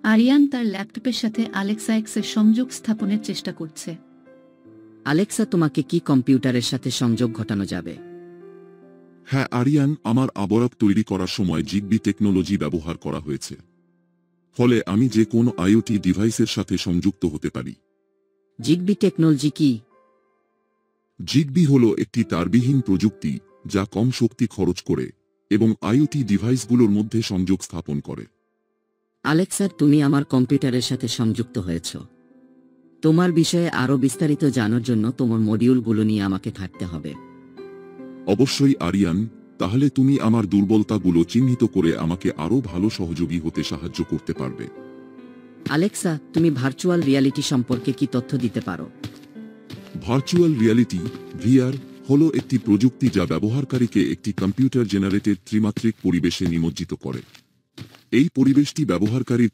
আরিয়ান তার ল্যাপটপের সাথে আলেক্সা এক্সের সংযোগ স্থাপনের চেষ্টা করছে। আলেক্সা, তোমাকে কি কম্পিউটারের সাথে সংযোগ ঘটানো যাবে? হ্যাঁ আরিয়ান, আমার আবরক তৈরি করার সময় জিগবি টেকনোলজি ব্যবহার করা হয়েছে। ফলে আমি যে কোনো আইওটি ডিভাইসের সাথে সংযুক্ত হতে পারি। জিগবি টেকনোলজি কি? জিগবি হল একটি তারবিহীন প্রযুক্তি যা কম শক্তি খরচ করে এবং আইওটি ডিভাইসগুলোর মধ্যে সংযোগ স্থাপন করে। আলেক্সা, তুমি আমার কম্পিউটারের সাথে সংযুক্ত হয়েছ। তোমার বিষয়ে আরও বিস্তারিত জানার জন্য তোমার মডিউলগুলো নিয়ে আমাকে ঘাঁটতে হবে। অবশ্যই আরিয়ান, তাহলে তুমি আমার দুর্বলতাগুলো চিহ্নিত করে আমাকে আরও ভালো সহযোগী হতে সাহায্য করতে পারবে। আলেক্সা, তুমি ভার্চুয়াল রিয়ালিটি সম্পর্কে কি তথ্য দিতে পারো? ভার্চুয়াল রিয়ালিটি ভিআর হল একটি প্রযুক্তি যা ব্যবহারকারীকে একটি কম্পিউটার জেনারেটেড ত্রিমাত্রিক পরিবেশে নিমজ্জিত করে। এই পরিবেশটি ব্যবহারকারীর